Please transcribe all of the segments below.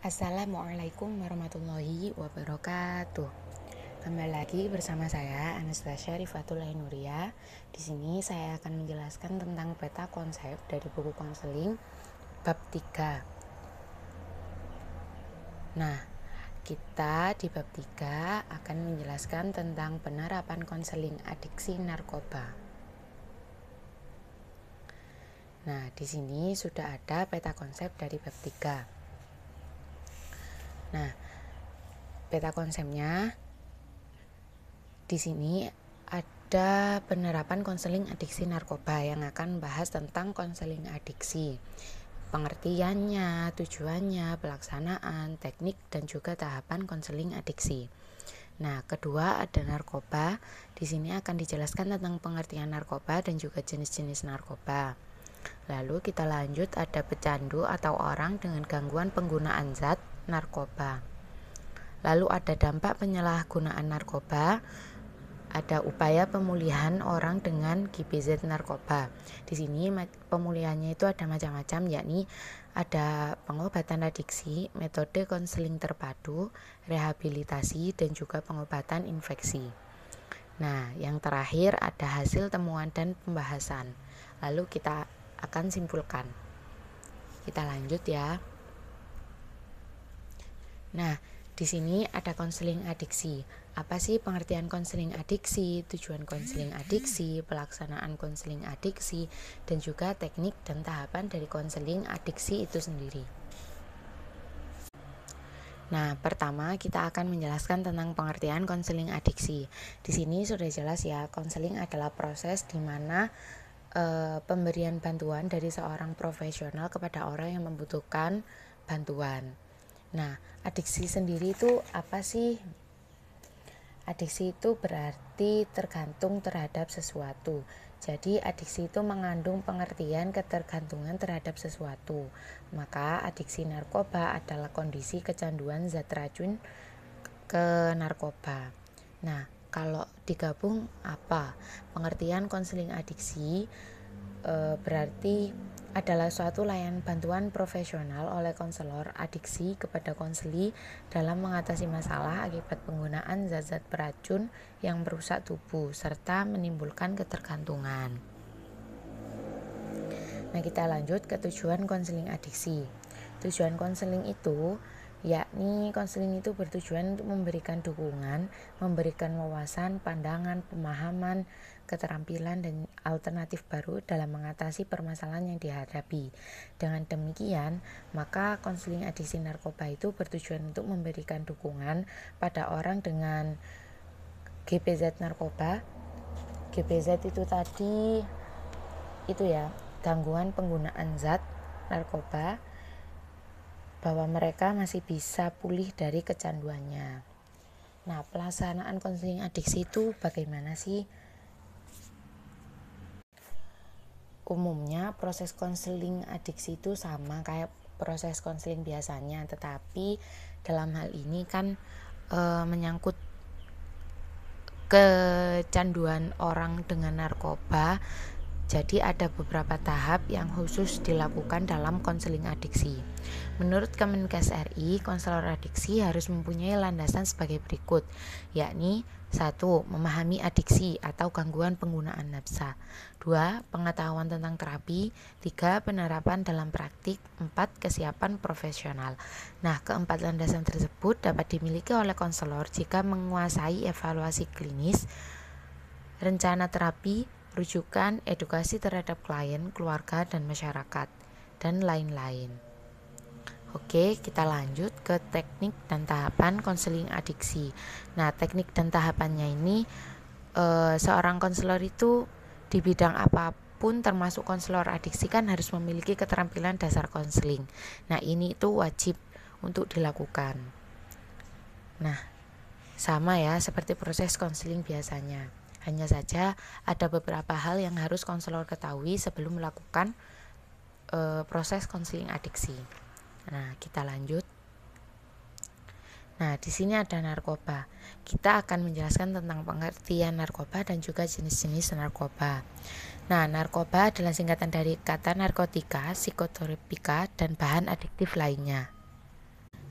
Assalamualaikum warahmatullahi wabarakatuh. Kembali lagi bersama saya Anastasia Rifatul Ainuria. Di sini saya akan menjelaskan tentang peta konsep dari buku konseling bab 3. Nah, kita di bab 3 akan menjelaskan tentang penerapan konseling adiksi narkoba. Nah, di sini sudah ada peta konsep dari bab 3. Nah, peta konsepnya di sini ada penerapan konseling adiksi narkoba yang akan bahas tentang konseling adiksi, pengertiannya, tujuannya, pelaksanaan, teknik, dan juga tahapan konseling adiksi. Nah, kedua ada narkoba. Di sini akan dijelaskan tentang pengertian narkoba dan juga jenis-jenis narkoba. Lalu kita lanjut ada pecandu atau orang dengan gangguan penggunaan zat narkoba. Lalu ada dampak penyalahgunaan narkoba, ada upaya pemulihan orang dengan GBZ narkoba. Di sini pemulihannya itu ada macam-macam, yakni ada pengobatan adiksi, metode konseling terpadu, rehabilitasi, dan juga pengobatan infeksi. Nah, yang terakhir ada hasil temuan dan pembahasan. Lalu kita akan simpulkan. Kita lanjut ya. Nah, di sini ada konseling adiksi. Apa sih pengertian konseling adiksi, tujuan konseling adiksi, pelaksanaan konseling adiksi, dan juga teknik dan tahapan dari konseling adiksi itu sendiri. Nah, pertama kita akan menjelaskan tentang pengertian konseling adiksi. Di sini sudah jelas ya, konseling adalah proses di mana pemberian bantuan dari seorang profesional kepada orang yang membutuhkan bantuan. Nah, adiksi sendiri itu apa sih? Adiksi itu berarti tergantung terhadap sesuatu. Jadi adiksi itu mengandung pengertian ketergantungan terhadap sesuatu. Maka adiksi narkoba adalah kondisi kecanduan zat racun ke narkoba. Nah, kalau digabung apa? Pengertian konseling adiksi berarti adalah suatu layanan bantuan profesional oleh konselor adiksi kepada konseli dalam mengatasi masalah akibat penggunaan zat-zat beracun yang merusak tubuh serta menimbulkan ketergantungan. Nah, kita lanjut ke tujuan konseling adiksi. Tujuan konseling itu yakni konseling itu bertujuan untuk memberikan dukungan, memberikan wawasan, pandangan, pemahaman, keterampilan, dan alternatif baru dalam mengatasi permasalahan yang dihadapi. Dengan demikian, maka konseling adiksi narkoba itu bertujuan untuk memberikan dukungan pada orang dengan GBZ narkoba. GBZ itu tadi itu ya, gangguan penggunaan zat narkoba, bahwa mereka masih bisa pulih dari kecanduannya. Nah, pelaksanaan konseling adiksi itu bagaimana sih? Umumnya proses konseling adiksi itu sama kayak proses konseling biasanya, tetapi dalam hal ini kan menyangkut kecanduan orang dengan narkoba. Jadi ada beberapa tahap yang khusus dilakukan dalam konseling adiksi. Menurut Kemenkes RI, konselor adiksi harus mempunyai landasan sebagai berikut, yakni 1. Memahami adiksi atau gangguan penggunaan nafsa. 2. Pengetahuan tentang terapi. 3. Penerapan dalam praktik. 4. Kesiapan profesional. Nah, keempat landasan tersebut dapat dimiliki oleh konselor jika menguasai evaluasi klinis, rencana terapi, rujukan, edukasi terhadap klien, keluarga, dan masyarakat, dan lain-lain. Oke, kita lanjut ke teknik dan tahapan konseling adiksi. Nah, teknik dan tahapannya ini seorang konselor itu di bidang apapun termasuk konselor adiksi kan harus memiliki keterampilan dasar konseling. Nah, ini itu wajib untuk dilakukan. Nah, sama ya seperti proses konseling biasanya. Hanya saja ada beberapa hal yang harus konselor ketahui sebelum melakukan proses konseling adiksi. Nah, kita lanjut. Nah, di sini ada narkoba. Kita akan menjelaskan tentang pengertian narkoba dan juga jenis-jenis narkoba. Nah, narkoba adalah singkatan dari kata narkotika, psikotropika, dan bahan adiktif lainnya.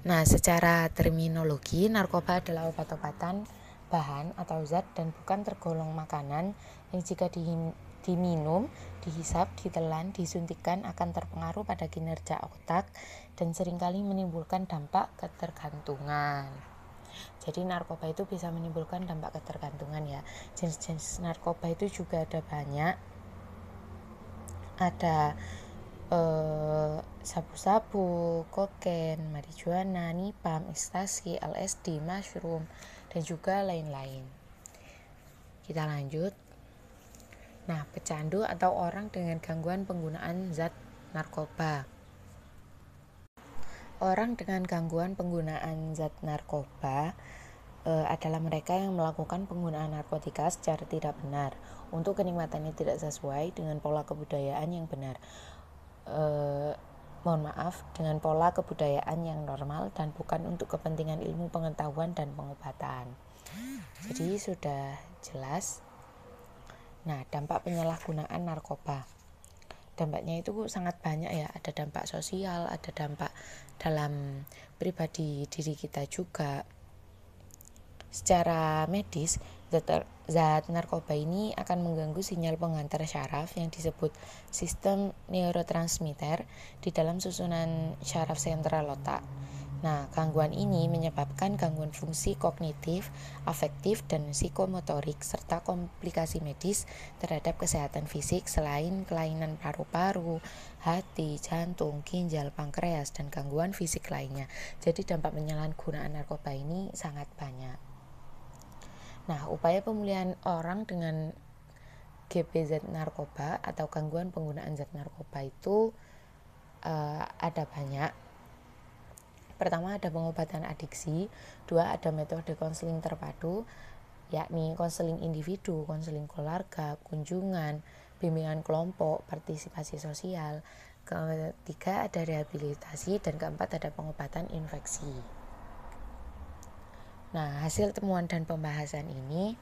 Nah, secara terminologi, narkoba adalah obat-obatan, bahan atau zat dan bukan tergolong makanan yang jika diminum, dihisap, ditelan, disuntikkan akan terpengaruh pada kinerja otak dan seringkali menimbulkan dampak ketergantungan. Jadi narkoba itu bisa menimbulkan dampak ketergantungan ya. Jenis-jenis narkoba itu juga ada banyak. Ada sabu-sabu, kokain, marijuana, nipam, ekstasi, LSD, mushroom, dan juga lain-lain. Kita lanjut. Nah, pecandu atau orang dengan gangguan penggunaan zat narkoba. Orang dengan gangguan penggunaan zat narkoba adalah mereka yang melakukan penggunaan narkotika secara tidak benar untuk kenikmatannya tidak sesuai dengan pola kebudayaan yang benar. Dengan pola kebudayaan yang normal dan bukan untuk kepentingan ilmu pengetahuan dan pengobatan. Jadi sudah jelas. Nah, dampak penyalahgunaan narkoba. Dampaknya itu sangat banyak ya, ada dampak sosial, ada dampak dalam pribadi diri kita juga. Secara medis, zat narkoba ini akan mengganggu sinyal penghantar syaraf yang disebut sistem neurotransmitter di dalam susunan syaraf sentral otak. Nah, gangguan ini menyebabkan gangguan fungsi kognitif, afektif, dan psikomotorik serta komplikasi medis terhadap kesehatan fisik selain kelainan paru-paru, hati, jantung, ginjal, pankreas, dan gangguan fisik lainnya. Jadi dampak penyalahgunaan narkoba ini sangat banyak. Nah, upaya pemulihan orang dengan GP zat narkoba atau gangguan penggunaan zat narkoba itu ada banyak. Pertama, ada pengobatan adiksi. Dua, ada metode konseling terpadu, yakni konseling individu, konseling keluarga, kunjungan, bimbingan kelompok, partisipasi sosial. Ketiga, ada rehabilitasi, dan keempat, ada pengobatan infeksi. Nah, hasil temuan dan pembahasan ini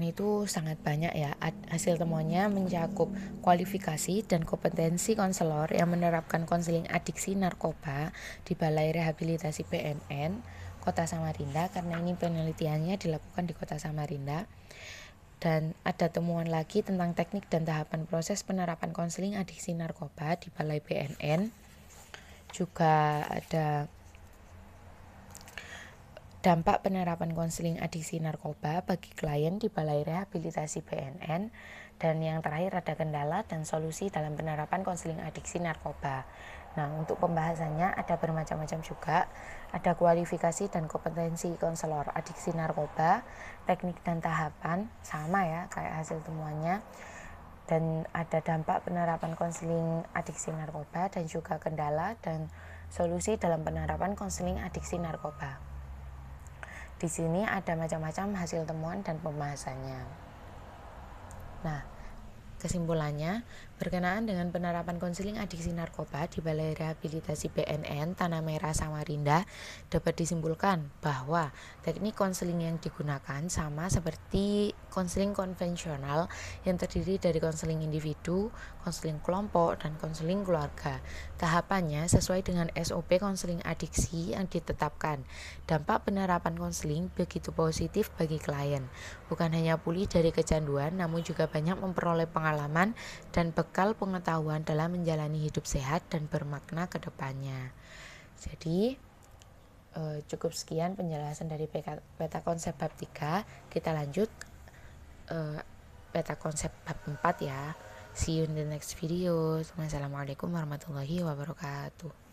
itu sangat banyak ya. Hasil temuannya mencakup kualifikasi dan kompetensi konselor yang menerapkan konseling adiksi narkoba di Balai Rehabilitasi BNN Kota Samarinda, karena ini penelitiannya dilakukan di Kota Samarinda. Dan ada temuan lagi tentang teknik dan tahapan proses penerapan konseling adiksi narkoba di Balai BNN. Juga ada dampak penerapan konseling adiksi narkoba bagi klien di Balai Rehabilitasi BNN. Dan yang terakhir ada kendala dan solusi dalam penerapan konseling adiksi narkoba. Nah, untuk pembahasannya ada bermacam-macam juga. Ada kualifikasi dan kompetensi konselor adiksi narkoba, teknik dan tahapan, sama ya kayak hasil temuannya. Dan ada dampak penerapan konseling adiksi narkoba dan juga kendala dan solusi dalam penerapan konseling adiksi narkoba. Di sini ada macam-macam hasil temuan dan pembahasannya. Nah, kesimpulannya, berkenaan dengan penerapan konseling adiksi narkoba di Balai Rehabilitasi BNN Tanah Merah Samarinda, dapat disimpulkan bahwa teknik konseling yang digunakan sama seperti konseling konvensional yang terdiri dari konseling individu, konseling kelompok, dan konseling keluarga. Tahapannya sesuai dengan SOP konseling adiksi yang ditetapkan. Dampak penerapan konseling begitu positif bagi klien. Bukan hanya pulih dari kecanduan, namun juga banyak memperoleh pengalaman dan bekal pengetahuan dalam menjalani hidup sehat dan bermakna ke depannya. Jadi cukup sekian penjelasan dari peta konsep bab 3. Kita lanjut peta konsep bab 4 ya. See you in the next video. Wassalamualaikum warahmatullahi wabarakatuh.